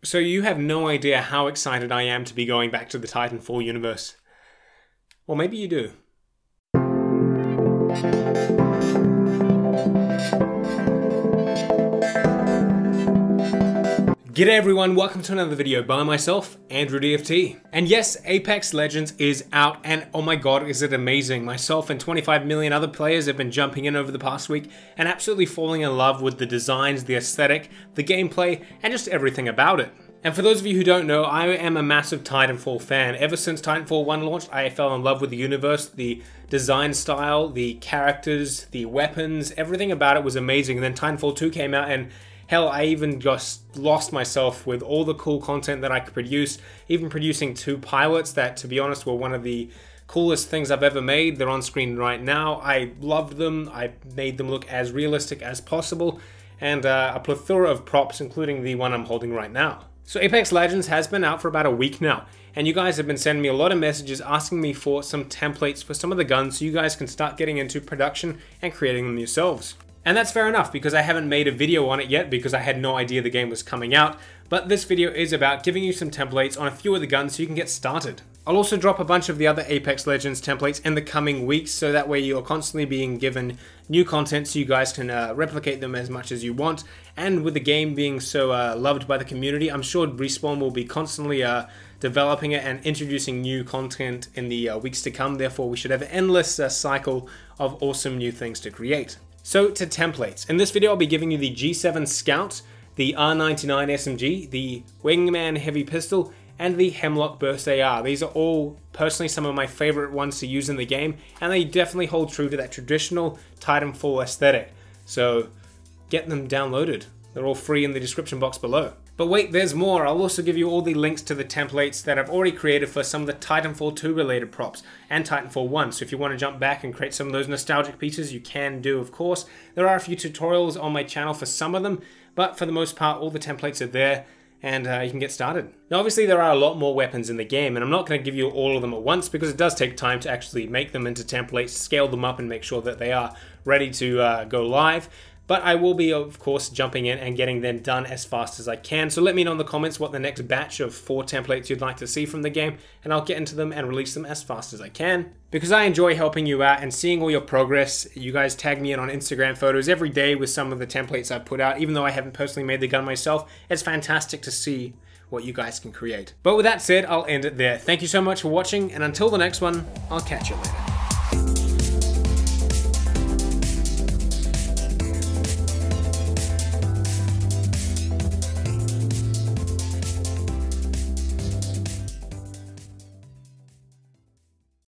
So you have no idea how excited I am to be going back to the Titanfall universe. Or maybe you do. G'day everyone, welcome to another video by myself, Andrew DFT. And yes, Apex Legends is out, and oh my god, is it amazing. Myself and 25 million other players have been jumping in over the past week and absolutely falling in love with the designs, the aesthetic, the gameplay, and just everything about it. And for those of you who don't know, I am a massive Titanfall fan. Ever since Titanfall 1 launched, I fell in love with the universe, the design style, the characters, the weapons, everything about it was amazing. And then Titanfall 2 came out, and hell, I even just lost myself with all the cool content that I could produce, even producing 2 pilots that, to be honest, were one of the coolest things I've ever made. They're on screen right now. I loved them. I made them look as realistic as possible, and a plethora of props, including the one I'm holding right now. So Apex Legends has been out for about a week now, and you guys have been sending me a lot of messages asking me for some templates for some of the guns so you guys can start getting into production and creating them yourselves. And that's fair enough, because I haven't made a video on it yet because I had no idea the game was coming out, but this video is about giving you some templates on a few of the guns so you can get started. I'll also drop a bunch of the other Apex Legends templates in the coming weeks, so that way you're constantly being given new content so you guys can replicate them as much as you want. And with the game being so loved by the community, I'm sure Respawn will be constantly developing it and introducing new content in the weeks to come. Therefore, we should have an endless cycle of awesome new things to create. So to templates. In this video, I'll be giving you the G7 Scout, the R99 SMG, the Wingman Heavy Pistol, and the Hemlock Burst AR. These are all personally some of my favorite ones to use in the game, and they definitely hold true to that traditional Titanfall aesthetic. So get them downloaded. They're all free in the description box below. But wait, there's more. I'll also give you all the links to the templates that I've already created for some of the Titanfall 2 related props and Titanfall 1. So if you want to jump back and create some of those nostalgic pieces, you can do, of course. There are a few tutorials on my channel for some of them, but for the most part, all the templates are there, and you can get started. Now obviously there are a lot more weapons in the game, and I'm not going to give you all of them at once because it does take time to actually make them into templates, scale them up, and make sure that they are ready to go live. But I will be, of course, jumping in and getting them done as fast as I can. So let me know in the comments what the next batch of 4 templates you'd like to see from the game, and I'll get into them and release them as fast as I can. Because I enjoy helping you out and seeing all your progress. You guys tag me in on Instagram photos every day with some of the templates I've put out. Even though I haven't personally made the gun myself, it's fantastic to see what you guys can create. But with that said, I'll end it there. Thank you so much for watching, and until the next one, I'll catch you later.